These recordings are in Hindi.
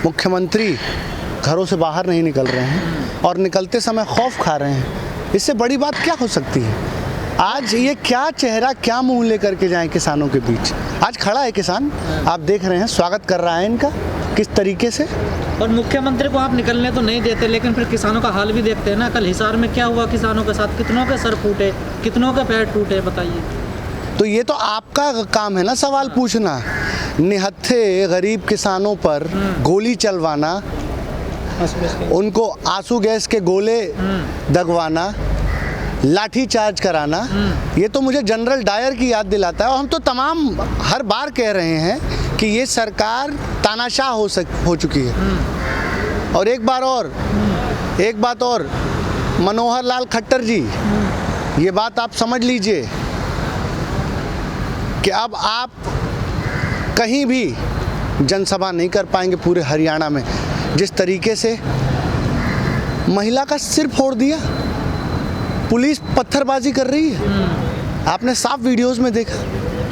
मुख्यमंत्री घरों से बाहर नहीं निकल रहे हैं और निकलते समय खौफ खा रहे हैं। इससे बड़ी बात क्या हो सकती है? आज ये क्या चेहरा, क्या मुंह लेकर के जाएं किसानों के बीच? आज खड़ा है किसान, आप देख रहे हैं, स्वागत कर रहा है इनका किस तरीके से। और मुख्यमंत्री को आप निकलने तो नहीं देते, लेकिन फिर किसानों का हाल भी देखते हैं ना। कल हिसार में क्या हुआ किसानों के साथ, कितनों के सर फूटे, कितनों के पैर टूटे, बताइए। तो ये तो आपका काम है ना सवाल पूछना। निहत्थे गरीब किसानों पर गोली चलवाना, उनको आंसू गैस के गोले दगवाना, लाठी चार्ज कराना, ये तो मुझे जनरल डायर की याद दिलाता है। और हम तो तमाम हर बार कह रहे हैं कि ये सरकार तानाशाह हो चुकी है। और एक बात और, मनोहर लाल खट्टर जी, ये बात आप समझ लीजिए कि अब आप कहीं भी जनसभा नहीं कर पाएंगे पूरे हरियाणा में। जिस तरीके से महिला का सिर फोड़ दिया, पुलिस पत्थरबाजी कर रही है, आपने साफ वीडियोस में देखा।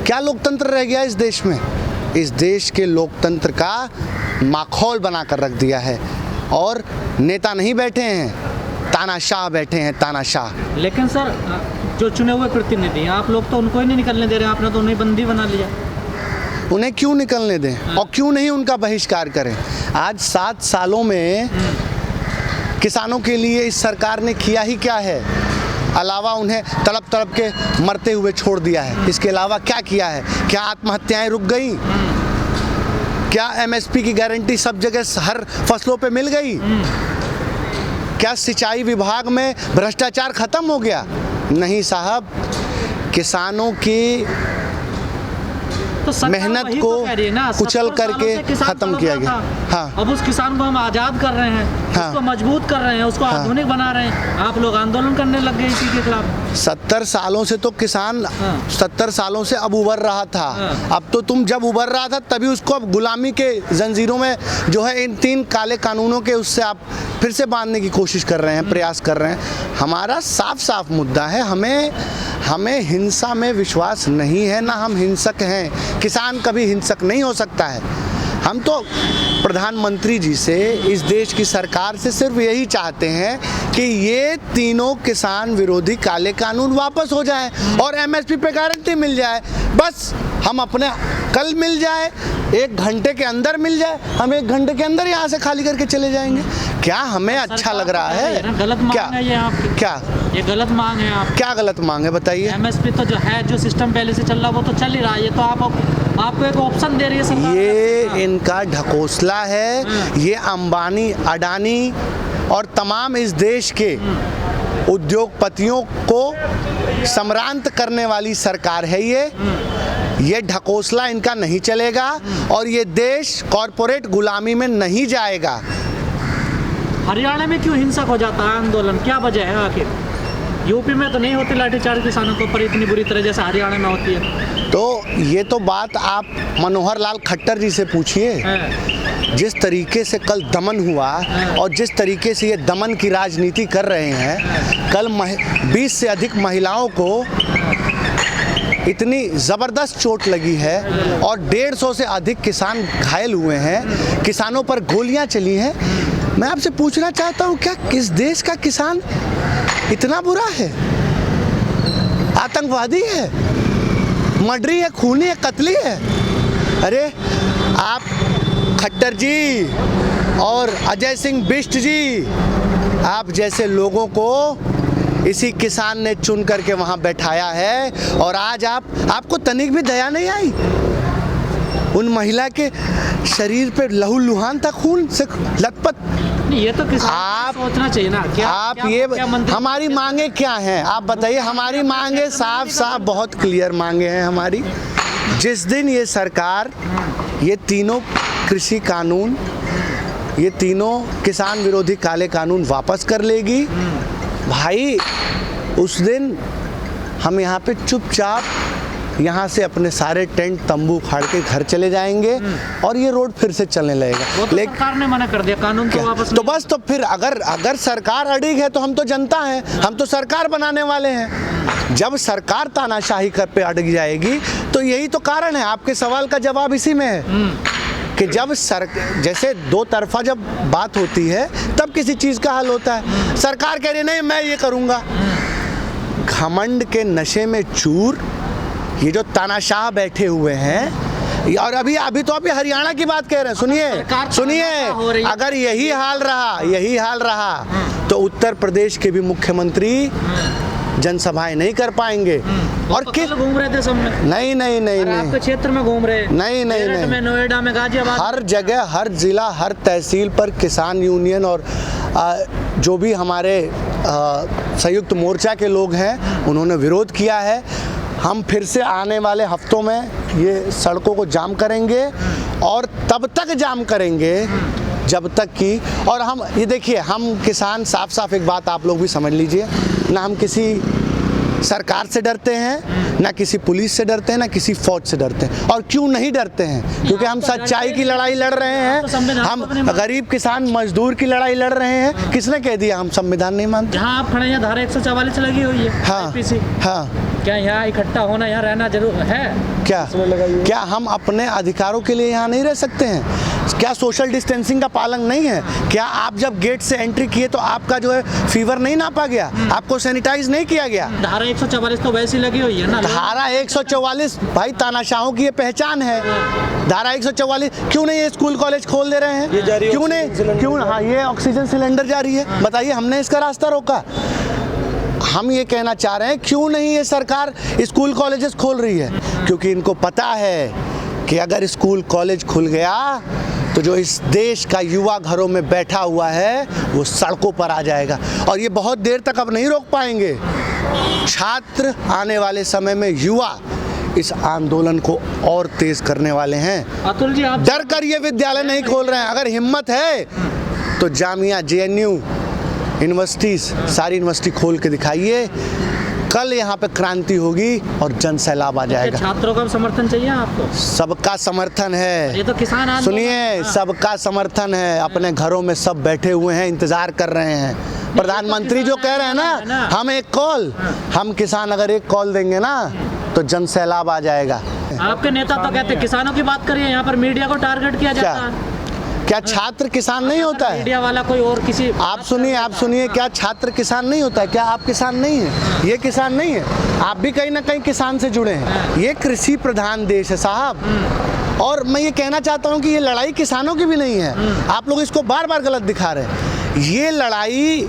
क्या लोकतंत्र रह गया इस देश में? इस देश के लोकतंत्र का माखौल बनाकर रख दिया है। और नेता नहीं बैठे हैं, तानाशाह बैठे हैं, तानाशाह। लेकिन सर, जो चुने हुए प्रतिनिधि हैं, आप लोग तो उनको ही नहीं निकलने दे रहे हैं। आपने तो उन्हें बंदी बना लिया। उन्हें क्यों निकलने दें और क्यों नहीं उनका बहिष्कार करें? आज 7 सालों में किसानों के लिए इस सरकार ने किया ही क्या है? अलावा उन्हें तड़प तड़प के मरते हुए छोड़ दिया है। इसके अलावा क्या किया है? क्या आत्महत्याएं रुक गई? क्या एमएसपी की गारंटी सब जगह हर फसलों पे मिल गई? क्या सिंचाई विभाग में भ्रष्टाचार खत्म हो गया? नहीं साहब, किसानों की तो मेहनत को कुचल करके खत्म किया गया। हाँ, अब उस किसान को हम आज़ाद कर रहे हैं, हाँ, उसको मजबूत कर रहे हैं, उसको आधुनिक बना रहे हैं। आप लोग आंदोलन करने लग गए इसी के खिलाफ। 70 सालों से तो किसान 70 सालों से अब उबर रहा था। अब तो तुम जब उबर रहा था तभी उसको अब गुलामी के जंजीरों में जो है इन 3 काले कानूनों के उससे आप फिर से बांधने की कोशिश कर रहे हैं, प्रयास कर रहे हैं। हमारा साफ साफ मुद्दा है, हमें हिंसा में विश्वास नहीं है, ना हम हिंसक हैं। किसान कभी हिंसक नहीं हो सकता है। हम तो प्रधानमंत्री जी से, इस देश की सरकार से सिर्फ यही चाहते हैं कि ये तीनों किसान विरोधी काले कानून वापस हो जाए और एमएसपी पे गारंटी मिल जाए। बस हम अपने कल मिल जाए, 1 घंटे के अंदर मिल जाए, हम 1 घंटे के अंदर यहाँ से खाली करके चले जाएंगे। क्या हमें अच्छा लग रहा है? गलत मांग है ये आपकी। क्या ये गलत मांग है आप? क्या गलत मांग है बताइए? एमएसपी तो जो है, जो सिस्टम पहले से चल रहा वो तो चल ही रहा है। ये तो आपको एक ऑप्शन दे रही है सरकार। ये इनका ढकोसला है। ये अंबानी, अडानी और तमाम इस देश के उद्योगपतियों को सम्रांत करने वाली सरकार है। ये ढकोसला इनका नहीं चलेगा और ये देश कॉरपोरेट गुलामी में नहीं जाएगा। हरियाणा में क्यों हिंसक हो जाता है आंदोलन? क्या वजह है आखिर? यूपी में तो नहीं होती लाठीचार्ज किसानों को, पर इतनी बुरी तरह जैसे हरियाणा में होती है। तो ये तो बात आप मनोहर लाल खट्टर जी से पूछिए। जिस तरीके से कल दमन हुआ और जिस तरीके से ये दमन की राजनीति कर रहे हैं, कल 20 से अधिक महिलाओं को इतनी ज़बरदस्त चोट लगी है और 150 से अधिक किसान घायल हुए हैं, किसानों पर गोलियां चली हैं। मैं आपसे पूछना चाहता हूं, क्या इस देश का किसान इतना बुरा है? आतंकवादी है, मर्डरी है, खूनी है, कत्ली है? अरे आप खट्टर जी और अजय सिंह बिष्ट जी, आप जैसे लोगों को इसी किसान ने चुन करके वहां बैठाया है और आज आपको तनिक भी दया नहीं आई? उन महिला के शरीर पे लहूलुहान था, खून से लथपथ। ये तो किसान सोचना चाहिए ना। हमारी मांगे क्या हैं आप बताइए? हमारी मांगे साफ साफ बहुत क्लियर मांगे हैं हमारी। जिस दिन ये सरकार ये तीनों कृषि कानून, ये तीनों किसान विरोधी काले कानून वापस कर लेगी भाई, उस दिन हम यहाँ पे चुपचाप यहाँ से अपने सारे टेंट तंबू उखाड़ के घर चले जाएंगे और ये रोड फिर से चलने लगेगा। वो तो सरकार ने मना कर दिया, कानून तो वापस तो बस, तो फिर अगर सरकार अड़िग है तो हम तो जनता हैं, हम तो सरकार बनाने वाले हैं। जब सरकार तानाशाही कर पे अड़ग जाएगी तो यही तो कारण है। आपके सवाल का जवाब इसी में है कि जब जैसे दो तरफा जब बात होती है तब किसी चीज़ का हल होता है। सरकार कह रही है नहीं मैं ये करूँगा, घमंड के नशे में चूर ये जो तानाशाह बैठे हुए हैं। और अभी तो आप हरियाणा की बात कह रहे हैं, सुनिए अगर यही हाल रहा तो उत्तर प्रदेश के भी मुख्यमंत्री जनसभाएं नहीं कर पाएंगे। और किस घूम रहे थे सब में? नहीं आपके क्षेत्र में घूम रहे? नहीं में, नोएडा में, गाजियाबाद, हर जगह, हर जिला, हर तहसील पर किसान यूनियन और जो भी हमारे संयुक्त मोर्चा के लोग हैं उन्होंने विरोध किया है। हम फिर से आने वाले हफ्तों में ये सड़कों को जाम करेंगे और तब तक जाम करेंगे जब तक कि, और हम ये देखिए, हम किसान साफ एक बात आप लोग भी समझ लीजिए, ना हम किसी सरकार से डरते हैं, ना किसी पुलिस से डरते हैं, ना किसी फौज से डरते हैं। और क्यों नहीं डरते हैं? क्योंकि हम सच्चाई की लड़ाई लड़ रहे हैं, हम गरीब किसान मजदूर की लड़ाई लड़ रहे हैं। किसने कह दिया हम संविधान नहीं मानते? जहाँ आप खड़े हैं धारा 144 लगी हुई है। हाँ, क्या यहाँ इकट्ठा होना, यहाँ रहना जरूर है? क्या हम अपने अधिकारों के लिए यहाँ नहीं रह सकते हैं? क्या सोशल डिस्टेंसिंग का पालन नहीं है? क्या आप जब गेट से एंट्री किए तो आपका जो है फीवर नहीं नापा गया? आपको सैनिटाइज नहीं किया गया? धारा 144 तो वैसी लगी हुई है ना। धारा 144 भाई तानाशाहों की ये पहचान है। धारा 144 क्यों नहीं ये स्कूल कॉलेज खोल दे रहे हैं? क्यों नहीं? हाँ, ये ऑक्सीजन सिलेंडर जारी है, बताइए हमने इसका रास्ता रोका? हम ये कहना चाह रहे हैं क्यों नहीं ये सरकार स्कूल कॉलेजेस खोल रही है? क्योंकि इनको पता है कि अगर स्कूल कॉलेज खुल गया तो जो इस देश का युवा घरों में बैठा हुआ है वो सड़कों पर आ जाएगा और ये बहुत देर तक अब नहीं रोक पाएंगे। छात्र आने वाले समय में युवा इस आंदोलन को और तेज करने वाले हैं। अतुल जी, आप डर कर ये विद्यालय नहीं खोल रहे हैं। अगर हिम्मत है तो जामिया, JNU यूनिवर्सिटीज, सारी यूनिवर्सिटी खोल के दिखाइए। कल यहाँ पे क्रांति होगी और जन सैलाब आ जाएगा। छात्रों का समर्थन चाहिए आपको? सबका समर्थन है। ये तो किसान सुनिए, सबका समर्थन है। अपने घरों में सब बैठे हुए हैं, इंतजार कर रहे हैं। प्रधानमंत्री जो कह रहे हैं ना, हम किसान अगर एक कॉल देंगे ना तो जन सैलाब आ जाएगा। आपके नेता तो कहते हैं किसानों की बात करिए, यहाँ पर मीडिया को टारगेट किया जाता है। क्या छात्र किसान नहीं होता है? मीडिया वाला कोई और किसी, आप सुनिए, क्या छात्र किसान नहीं होता है? क्या आप किसान नहीं है? ये किसान नहीं है? आप भी कहीं ना कहीं किसान से जुड़े हैं। ये कृषि प्रधान देश है साहब। और मैं ये कहना चाहता हूँ कि ये लड़ाई किसानों की भी नहीं है। आप लोग इसको बार बार गलत दिखा रहे हैं। ये लड़ाई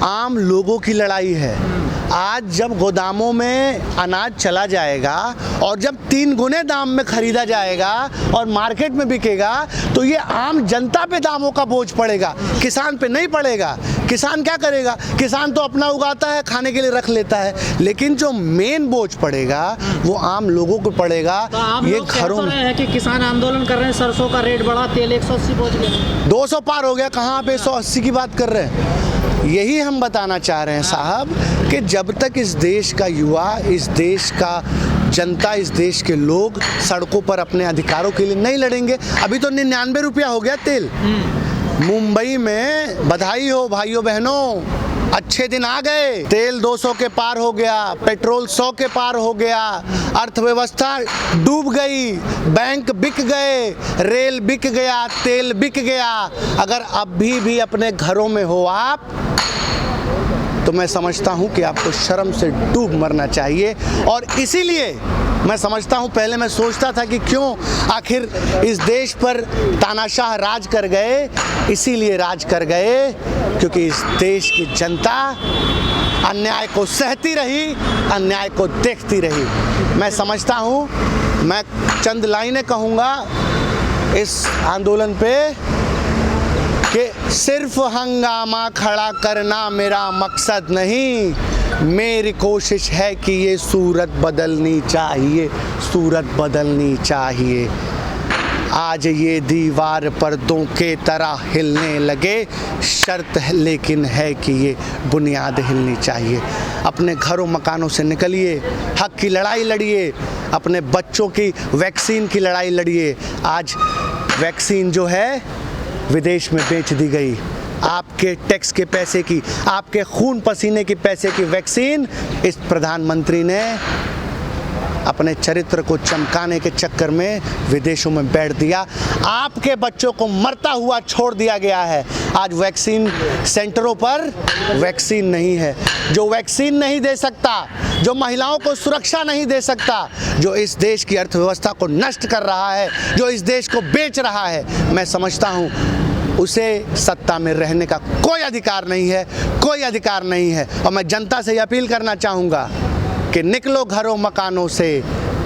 आम लोगों की लड़ाई है। आज जब गोदामों में अनाज चला जाएगा और जब 3 गुने दाम में खरीदा जाएगा और मार्केट में बिकेगा तो ये आम जनता पे दामों का बोझ पड़ेगा, किसान पे नहीं पड़ेगा। किसान क्या करेगा? किसान तो अपना उगाता है, खाने के लिए रख लेता है, लेकिन जो मेन बोझ पड़ेगा वो आम लोगों को पड़ेगा। तो ये घरों में है कि किसान आंदोलन कर रहे हैं, सरसों का रेट बढ़ा, तेल 180 पहुंच गया, 200 पार हो गया। कहाँ पे 180 की बात कर रहे हैं? यही हम बताना चाह रहे हैं साहब कि जब तक इस देश का युवा, इस देश का जनता, इस देश के लोग सड़कों पर अपने अधिकारों के लिए नहीं लड़ेंगे। अभी तो 99 रुपया हो गया तेल। मुंबई में बधाई हो भाइयों बहनों, अच्छे दिन आ गए। तेल 200 के पार हो गया, पेट्रोल 100 के पार हो गया, अर्थव्यवस्था डूब गई, बैंक बिक गए, रेल बिक गया, तेल बिक गया। अगर अभी भी अपने घरों में हो आप तो मैं समझता हूं कि आपको शर्म से डूब मरना चाहिए। और इसीलिए मैं समझता हूं, पहले मैं सोचता था कि क्यों आखिर इस देश पर तानाशाह राज कर गए, इसीलिए राज कर गए क्योंकि इस देश की जनता अन्याय को सहती रही, अन्याय को देखती रही। मैं समझता हूं, मैं चंद लाइनें कहूँगा इस आंदोलन पे कि सिर्फ हंगामा खड़ा करना मेरा मकसद नहीं, मेरी कोशिश है कि ये सूरत बदलनी चाहिए, सूरत बदलनी चाहिए। आज ये दीवार पर्दों के तरह हिलने लगे, शर्त है लेकिन है कि ये बुनियाद हिलनी चाहिए। अपने घरों मकानों से निकलिए, हक की लड़ाई लड़िए, अपने बच्चों की वैक्सीन की लड़ाई लड़िए। आज वैक्सीन जो है विदेश में बेच दी गई, आपके टैक्स के पैसे की, आपके खून पसीने के पैसे की वैक्सीन इस प्रधानमंत्री ने अपने चरित्र को चमकाने के चक्कर में विदेशों में बैठ दिया। आपके बच्चों को मरता हुआ छोड़ दिया गया है। आज वैक्सीन सेंटरों पर वैक्सीन नहीं है। जो वैक्सीन नहीं दे सकता, जो महिलाओं को सुरक्षा नहीं दे सकता, जो इस देश की अर्थव्यवस्था को नष्ट कर रहा है, जो इस देश को बेच रहा है, मैं समझता हूँ उसे सत्ता में रहने का कोई अधिकार नहीं है, कोई अधिकार नहीं है। और मैं जनता से अपील करना चाहूँगा कि निकलो घरों मकानों से,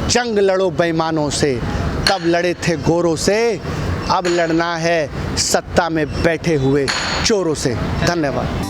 जंग लड़ो बेईमानों से। तब लड़े थे गोरों से, अब लड़ना है सत्ता में बैठे हुए चोरों से। धन्यवाद।